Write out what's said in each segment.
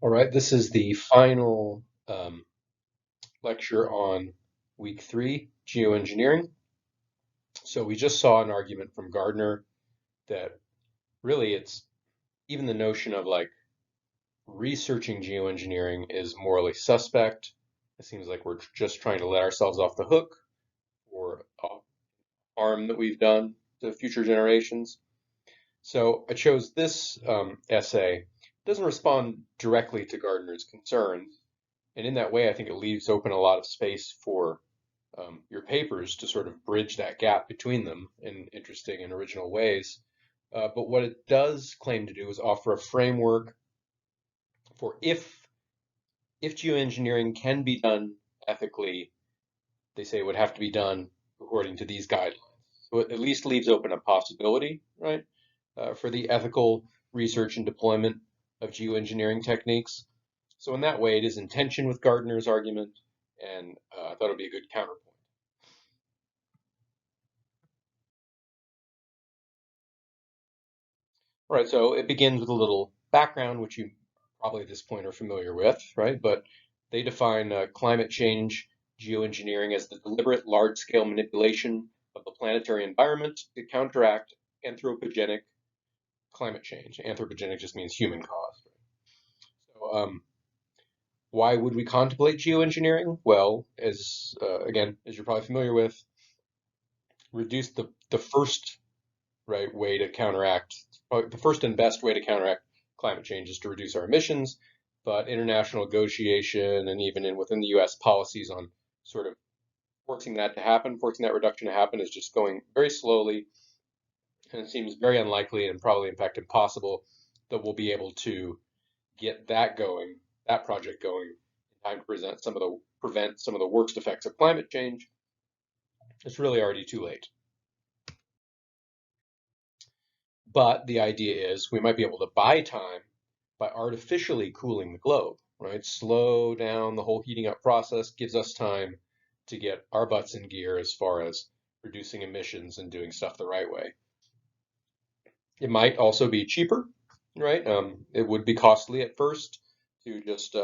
All right, this is the final lecture on week three, geoengineering. So we just saw an argument from Gardner that really it's even the notion of like researching geoengineering is morally suspect. It seems like we're just trying to let ourselves off the hook for harm that we've done to future generations. So I chose this essay. It doesn't respond directly to Gardner's concerns, and in that way, I think it leaves open a lot of space for your papers to sort of bridge that gap between them in interesting and original ways. But what it does claim to do is offer a framework for if geoengineering can be done ethically, they say it would have to be done according to these guidelines. So it at least leaves open a possibility, right, for the ethical research and deployment of geoengineering techniques. So in that way, it is in tension with Gardner's argument, and I thought it would be a good counterpoint. All right, so it begins with a little background, which you probably at this point are familiar with, right? But they define climate change geoengineering as the deliberate large-scale manipulation of the planetary environment to counteract anthropogenic climate change. Anthropogenic just means human caused. So, why would we contemplate geoengineering? Well, as again, as you're probably familiar with, reduce the first right way to counteract the first and best way to counteract climate change is to reduce our emissions, but international negotiation and even within the U.S. policies on sort of forcing that reduction to happen is just going very slowly, and it seems very unlikely and probably in fact impossible that we'll be able to get that project going in time to prevent some of the worst effects of climate change. It's really already too late. But the idea is we might be able to buy time by artificially cooling the globe, right? Slow down the whole heating up process, gives us time to get our butts in gear as far as reducing emissions and doing stuff the right way. It might also be cheaper, right? It would be costly at first to just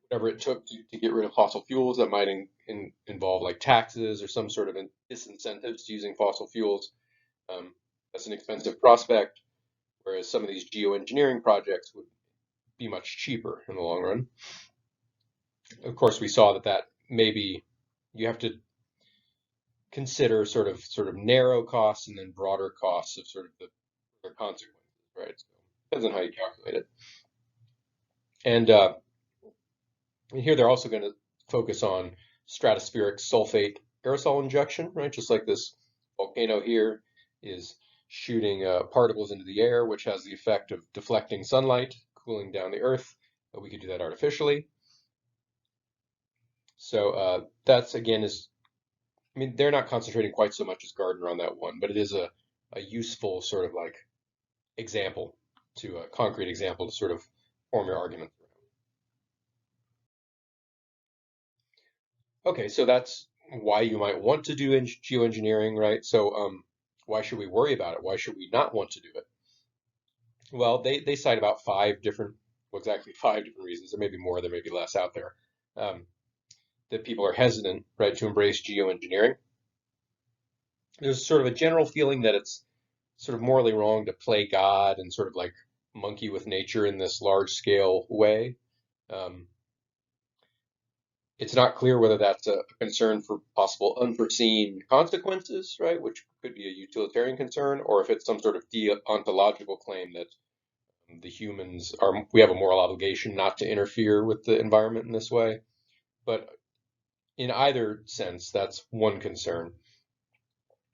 whatever it took to get rid of fossil fuels. That might involve like taxes or some sort of disincentives to using fossil fuels. Um, that's an expensive prospect, whereas some of these geoengineering projects would be much cheaper in the long run. Of course, we saw that maybe you have to consider sort of narrow costs and then broader costs of sort of the consequences, right? So it depends on how you calculate it. And here they're also going to focus on stratospheric sulfate aerosol injection, right? Just like this volcano here is shooting particles into the air, which has the effect of deflecting sunlight, cooling down the Earth. We could do that artificially. So that's again is I mean they're not concentrating quite so much as Gardner on that one, but it is a useful sort of like example to a concrete example to sort of form your argument. Okay, so that's why you might want to do geoengineering, right? So why should we worry about it? Why should we not want to do it? Well, they cite about well, exactly five different reasons. There may be more, there may be less out there, um, that people are hesitant, right, to embrace geoengineering. There's sort of a general feeling that it's sort of morally wrong to play God and sort of like monkey with nature in this large scale way. Um, it's not clear whether that's a concern for possible unforeseen consequences, right, which could be a utilitarian concern, or if it's some sort of deontological claim that we have a moral obligation not to interfere with the environment in this way. But in either sense, that's one concern.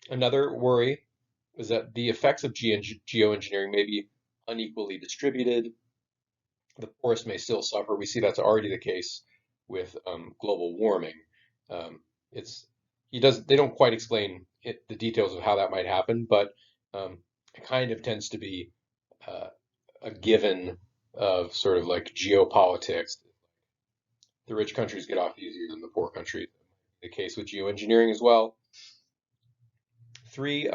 Another worry is that the effects of geoengineering may be unequally distributed. The poorest may still suffer. We see that's already the case with global warming. It's they don't quite explain the details of how that might happen, but it kind of tends to be uh, a given of sort of like geopolitics. The rich countries get off easier than the poor countries. The case with geoengineering as well. Three,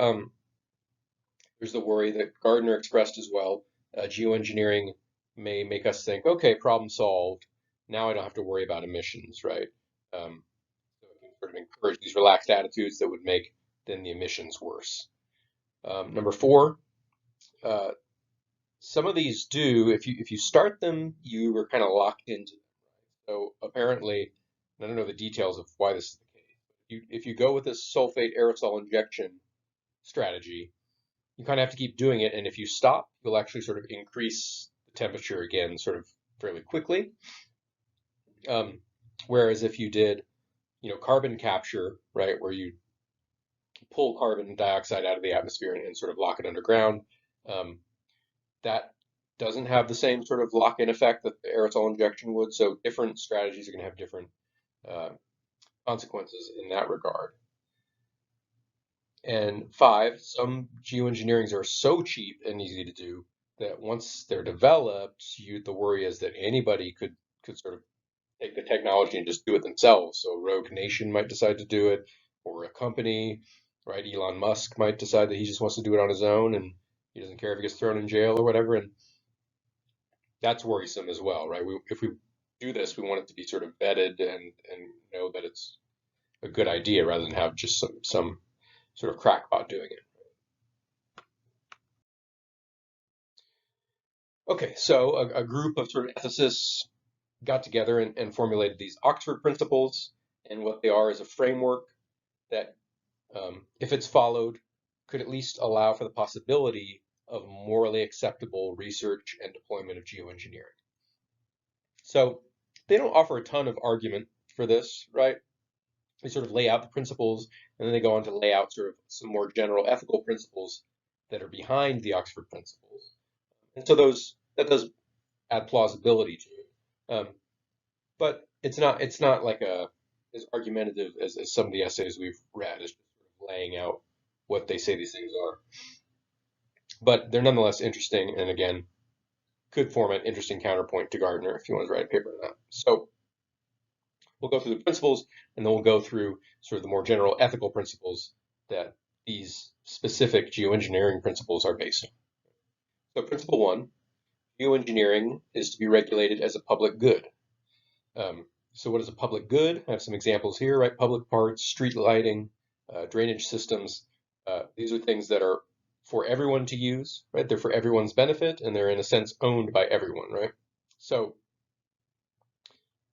there's the worry that Gardner expressed as well. Geoengineering may make us think, okay, problem solved. Now I don't have to worry about emissions, right? So it can sort of encourage these relaxed attitudes that would make then the emissions worse. Number four, uh, some of these do, if you start them, you are kind of locked into them. So apparently, I don't know the details of why this is the case. If you go with this sulfate aerosol injection strategy, you kind of have to keep doing it. And if you stop, you'll actually sort of increase the temperature again, sort of fairly quickly. Um, whereas if you did, carbon capture, right, where you pull carbon dioxide out of the atmosphere and sort of lock it underground, um, that doesn't have the same sort of lock-in effect that the aerosol injection would. So different strategies are going to have different uh, consequences in that regard. And five, some geoengineerings are so cheap and easy to do that once they're developed, the worry is that anybody could sort of take the technology and just do it themselves. So a rogue nation might decide to do it, or a company, right? Elon Musk might decide that he just wants to do it on his own and he doesn't care if he gets thrown in jail or whatever. And that's worrisome as well, right? If we do this, we want it to be sort of vetted and know that it's a good idea rather than have just some sort of crackpot doing it. Okay, so a group of sort of ethicists got together and formulated these Oxford principles, and what they are is a framework that, if it's followed, could at least allow for the possibility of morally acceptable research and deployment of geoengineering. So they don't offer a ton of argument for this, right? They sort of lay out the principles, and then they go on to lay out sort of some more general ethical principles that are behind the Oxford principles. And so that does add plausibility to it. But it's not like as argumentative as some of the essays we've read, as just sort of laying out what they say these things are. But they're nonetheless interesting, and again, could form an interesting counterpoint to Gardner if you want to write a paper on that. So we'll go through the principles, and then we'll go through sort of the more general ethical principles that these specific geoengineering principles are based on. So principle one, geoengineering is to be regulated as a public good. So what is a public good? I have some examples here, right? Public parks, street lighting, drainage systems. These are things that are for everyone to use, right? They're for everyone's benefit, and they're in a sense owned by everyone, right? So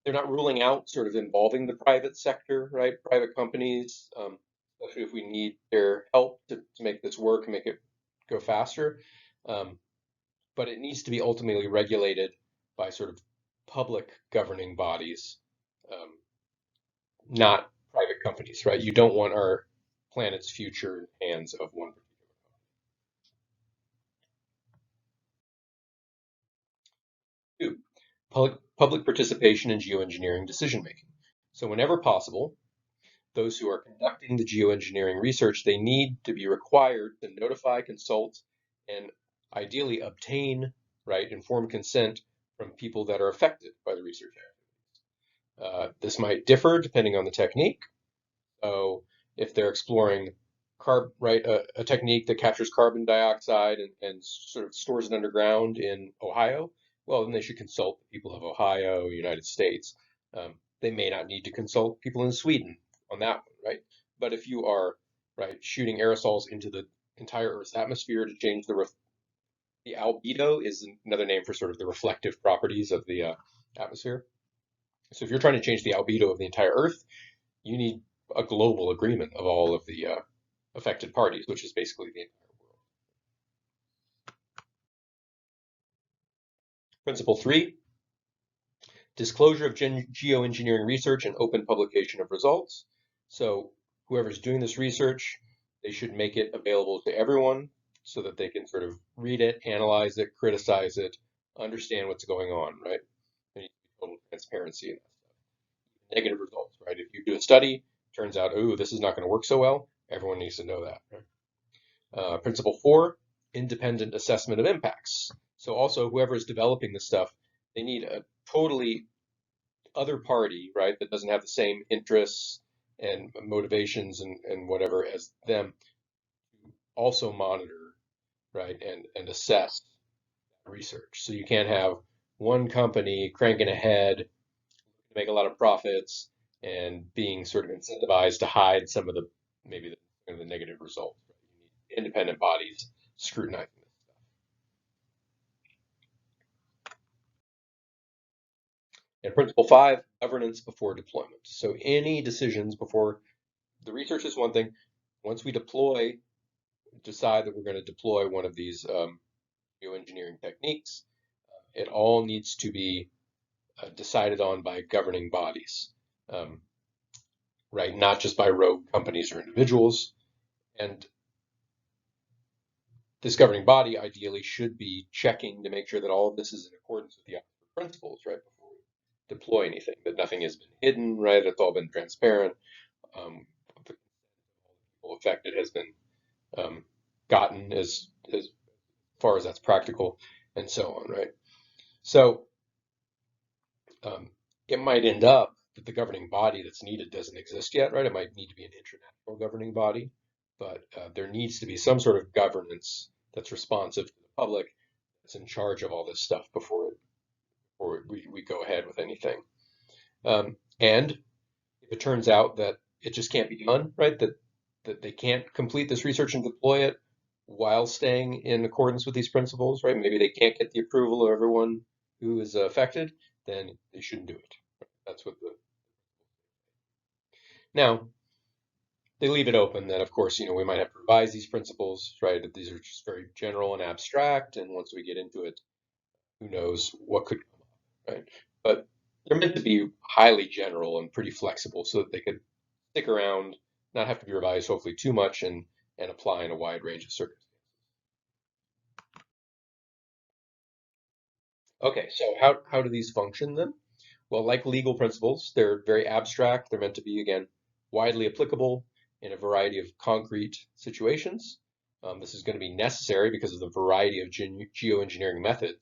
they're not ruling out sort of involving the private sector, right? Private companies, especially if we need their help to make this work, make it go faster. Um, but it needs to be ultimately regulated by sort of public governing bodies, um, not private companies, right? You don't want our planet's future in the hands of one particular. Two, public participation in geoengineering decision making. So whenever possible, those who are conducting the geoengineering research, they need to be required to notify, consult, and ideally obtain, right, informed consent from people that are affected by the research. This might differ depending on the technique. So if they're exploring right, a technique that captures carbon dioxide and sort of stores it underground in Ohio, well, then they should consult the people of Ohio, United States. They may not need to consult people in Sweden on that one, right? But if you are, right, shooting aerosols into the entire Earth's atmosphere to change the albedo is another name for sort of the reflective properties of the atmosphere. So if you're trying to change the albedo of the entire Earth, you need a global agreement of all of the affected parties, which is basically the entire world. Principle three, disclosure of geoengineering research and open publication of results. So whoever's doing this research, they should make it available to everyone so that they can sort of read it, analyze it, criticize it, understand what's going on, right? There needs to be total transparency in that stuff. Negative results, right? If you do a study, turns out, oh, this is not going to work so well, everyone needs to know that, right? Principle four, independent assessment of impacts. So also whoever is developing this stuff, they need a totally other party, right, that doesn't have the same interests and motivations and whatever as them, also monitor, right, and assess research. So you can't have one company cranking ahead to make a lot of profits and being sort of incentivized to hide some of the maybe the negative results. You need independent bodies scrutinizing this. And principle five, governance before deployment. So any decisions before the research is one thing. Once we decide that we're going to deploy one of these geoengineering techniques, it all needs to be decided on by governing bodies, um, right? Not just by rogue companies or individuals. And this governing body ideally should be checking to make sure that all of this is in accordance with the Oxford principles, right? Before we deploy anything, that nothing has been hidden, right? It's all been transparent. The people affected has been um, gotten as far as that's practical, and so on, right? So um, it might end up that the governing body that's needed doesn't exist yet, right? It might need to be an international governing body, but there needs to be some sort of governance that's responsive to the public, that's in charge of all this stuff before we go ahead with anything. And if it turns out that it just can't be done, right? That they can't complete this research and deploy it while staying in accordance with these principles, right? Maybe they can't get the approval of everyone who is affected, then they shouldn't do it. That's what the now they leave it open that of course, we might have to revise these principles, right? That these are just very general and abstract, and once we get into it, who knows what could come up, right? But they're meant to be highly general and pretty flexible so that they could stick around, not have to be revised hopefully too much, and apply in a wide range of circumstances. Okay, so how do these function then? Well, like legal principles, they're very abstract. They're meant to be, again, widely applicable in a variety of concrete situations. This is going to be necessary because of the variety of geoengineering methods.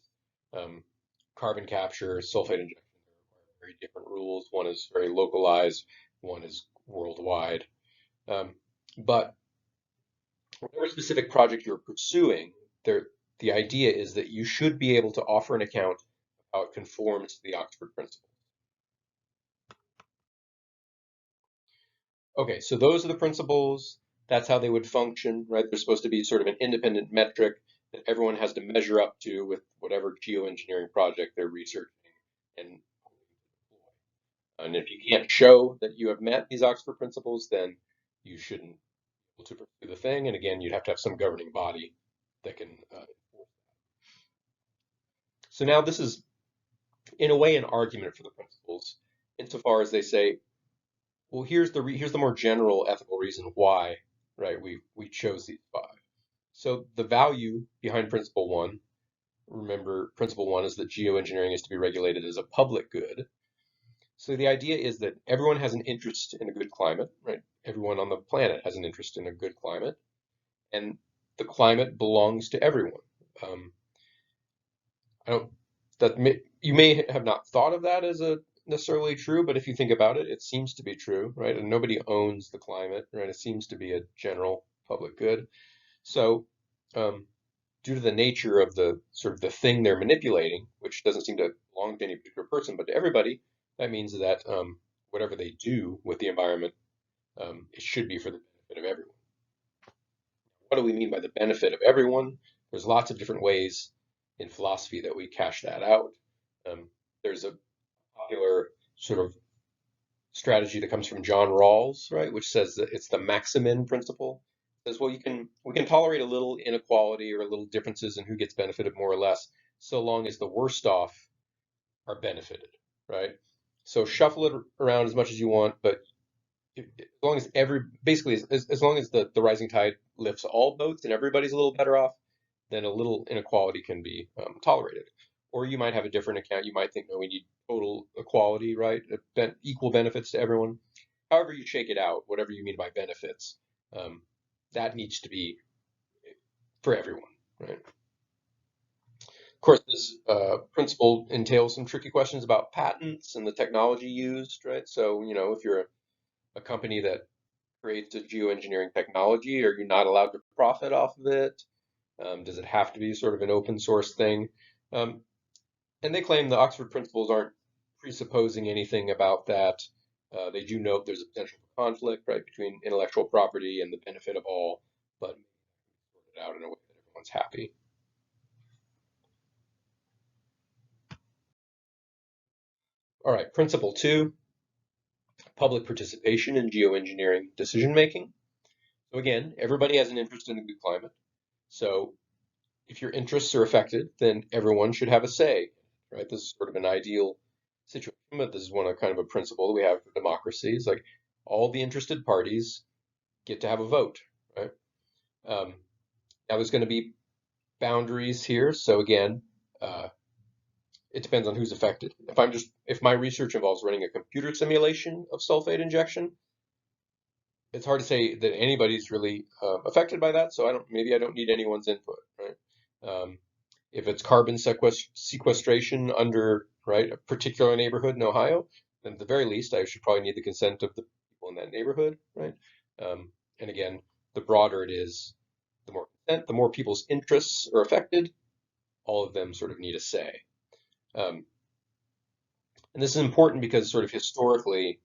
Um, Carbon capture, sulfate injection, are very different rules. One is very localized, one is worldwide. Um, but whatever specific project you're pursuing, the idea is that you should be able to offer an account of how it conforms to the Oxford Principles. Okay, so those are the principles. That's how they would function, right? They're supposed to be sort of an independent metric that everyone has to measure up to with whatever geoengineering project they're researching. And, and if you can't show that you have met these Oxford principles, then you shouldn't be able to pursue the thing. And again, you'd have to have some governing body that can. So now this is, in a way, an argument for the principles, insofar as they say, well, here's the more general ethical reason why, right? We chose these five. So the value behind principle one, remember, principle one is that geoengineering is to be regulated as a public good. So the idea is that everyone has an interest in a good climate, right? Everyone on the planet has an interest in a good climate, and the climate belongs to everyone. Um, I don't you may have not thought of that as a necessarily true, but if you think about it, it seems to be true, right? And nobody owns the climate, right? It seems to be a general public good. So, um, due to the nature of the sort of the thing they're manipulating, which doesn't seem to belong to any particular person, but to everybody, that means that whatever they do with the environment, it should be for the benefit of everyone. What do we mean by the benefit of everyone? There's lots of different ways in philosophy that we cash that out. Um, there's a popular sort of strategy that comes from John Rawls, right, which says that it's the maximin principle. It says, well, we can tolerate a little inequality or a little differences in who gets benefited more or less, so long as the worst off are benefited, right? So shuffle it around as much as you want, but as long as basically as long as the rising tide lifts all boats and everybody's a little better off, then a little inequality can be tolerated. Or you might have a different account. You might think, no, we need total equality, right? Equal benefits to everyone. However you shake it out, whatever you mean by benefits, um, that needs to be for everyone, right? Of course, this principle entails some tricky questions about patents and the technology used, right? So, if you're a company that creates a geoengineering technology, are you not allowed to profit off of it? Does it have to be sort of an open source thing? Um, And they claim the Oxford principles aren't presupposing anything about that. They do note there's a potential for conflict, right, between intellectual property and the benefit of all, but sort it out in a way that everyone's happy. All right, principle 2, public participation in geoengineering decision making. So again, everybody has an interest in a good climate. So if your interests are affected, then everyone should have a say, right? This is sort of an ideal situation, but this is one of kind of a principle that we have for democracy. Is like all the interested parties get to have a vote, right? Um, Now there's going to be boundaries here. So again, uh, it depends on who's affected. If my research involves running a computer simulation of sulfate injection, it's hard to say that anybody's really affected by that. So maybe I don't need anyone's input, right? Um, if it's carbon sequestration under, right, a particular neighborhood in Ohio, then at the very least, I should probably need the consent of the people in that neighborhood, right? And again, the broader it is, the more consent, the more people's interests are affected. All of them sort of need a say. Um, and this is important because sort of historically,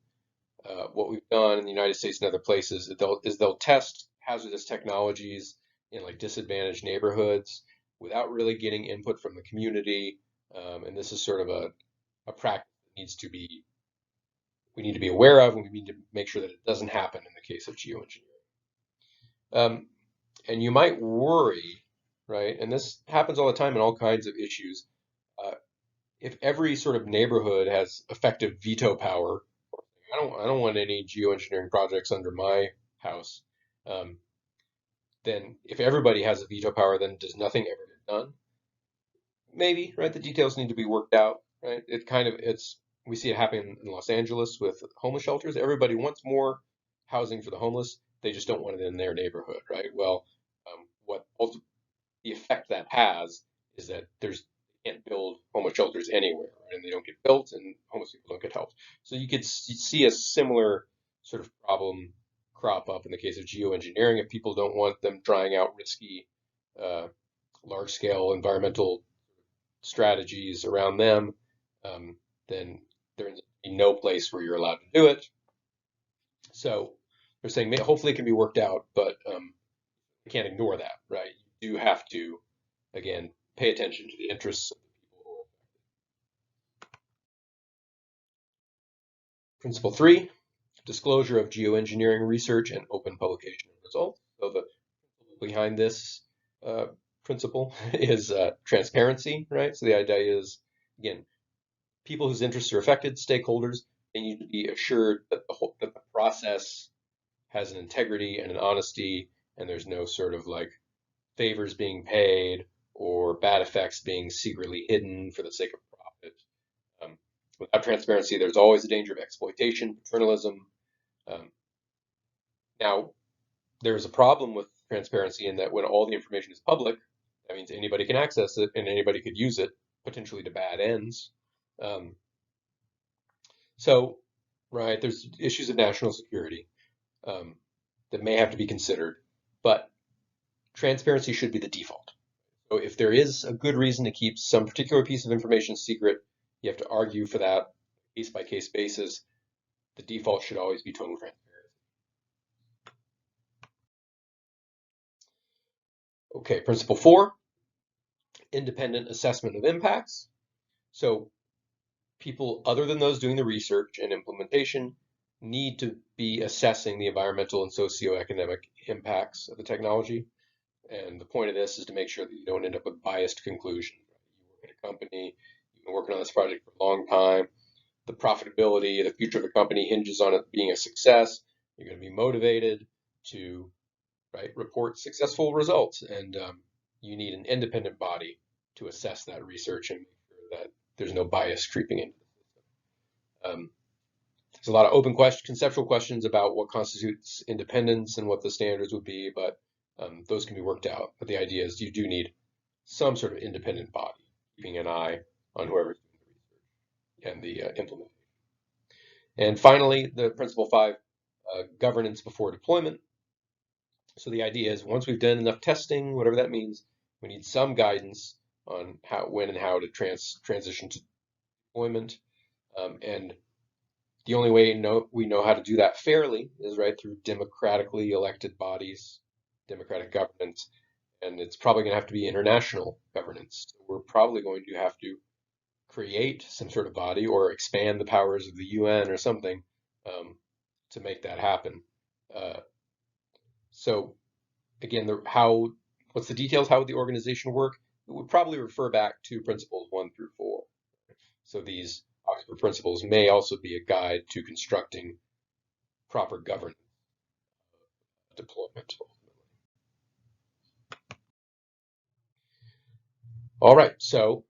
what we've done in the United States and other places is they'll test hazardous technologies in like disadvantaged neighborhoods without really getting input from the community. And this is sort of a practice that we need to be aware of, and we need to make sure that it doesn't happen in the case of geoengineering. Um, and you might worry, right? And this happens all the time in all kinds of issues. Uh, if every sort of neighborhood has effective veto power, I don't want any geoengineering projects under my house. Um, then if everybody has a veto power, then does nothing ever get done? Maybe, right? The details need to be worked out, right? We see it happen in Los Angeles with homeless shelters. Everybody wants more housing for the homeless. They just don't want it in their neighborhood, right? Well, what the effect that has is that there's can't build homeless shelters anywhere, right? And they don't get built, and homeless people don't get helped. So you could see a similar sort of problem crop up in the case of geoengineering. If people don't want them trying out risky, uh, large-scale environmental strategies around them, then there's no place where you're allowed to do it. So they're saying hopefully it can be worked out, but you can't ignore that, right? You do have to, again, pay attention to the interests of the people who are. Principle 3, disclosure of geoengineering research and open publication of results. So the behind this principle is transparency, right? So the idea is, again, people whose interests are affected, stakeholders, they need to be assured that that the process has an integrity and an honesty, and there's no sort of like favors being paid or bad effects being secretly hidden for the sake of profit. Um, Without transparency, there's always a danger of exploitation, paternalism. Um, Now, there's a problem with transparency in that when all the information is public, that means anybody can access it and anybody could use it, potentially to bad ends. Um, so, right, there's issues of national security um, that may have to be considered, but transparency should be the default. So if there is a good reason to keep some particular piece of information secret, you have to argue for that case by case basis. The default should always be total transparency. Okay, principle 4, independent assessment of impacts. So people other than those doing the research and implementation need to be assessing the environmental and socioeconomic impacts of the technology. And the point of this is to make sure that you don't end up with biased conclusions. You work at a company, you've been working on this project for a long time, the profitability, the future of the company hinges on it being a success. You're going to be motivated to, right, report successful results, and you need an independent body to assess that research and make sure that there's no bias creeping into the system. There's a lot of open conceptual questions about what constitutes independence and what the standards would be, but those can be worked out. But the idea is you do need some sort of independent body keeping an eye on whoever's doing the research and the implementation. And finally, the principle 5, governance before deployment. So the idea is once we've done enough testing, whatever that means, we need some guidance on how, when, and how to transition to deployment. And the only way we know how to do that fairly is right through democratically elected bodies, democratic governance, and it's probably going to have to be international governance. We're probably going to have to create some sort of body or expand the powers of the UN or something um, to make that happen. Uh, so again, what's the details? How would the organization work? It would probably refer back to principles 1 through 4. So these Oxford principles may also be a guide to constructing proper governance deployment. All right, so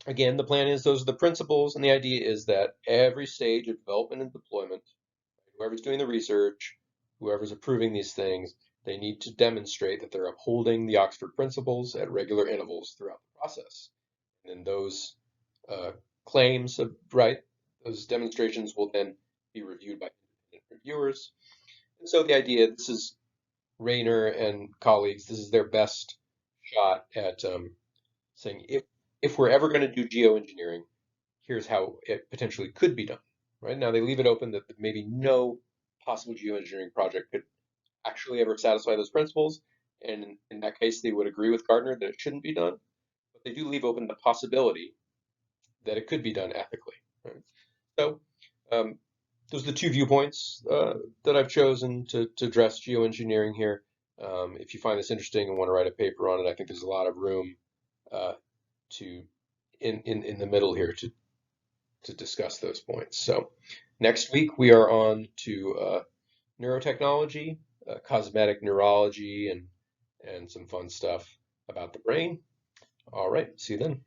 again, the plan is those are the principles, and the idea is that every stage of development and deployment, whoever's doing the research, whoever's approving these things, they need to demonstrate that they're upholding the Oxford principles at regular intervals throughout the process. And then those uh, claims of right, those demonstrations will then be reviewed by independent reviewers. And so the idea, this is Rayner and colleagues, this is their best shot at saying if we're ever going to do geoengineering, here's how it potentially could be done. Right now, they leave it open that maybe no possible geoengineering project could actually ever satisfy those principles, and in that case, they would agree with Gardner that it shouldn't be done. But they do leave open the possibility that it could be done ethically. Right? So um, those are the two viewpoints that I've chosen to address geoengineering here. If you find this interesting and want to write a paper on it, I think there's a lot of room uh, to in the middle here to discuss those points. So next week we are on to neurotechnology, cosmetic neurology, and some fun stuff about the brain. All right, see you then.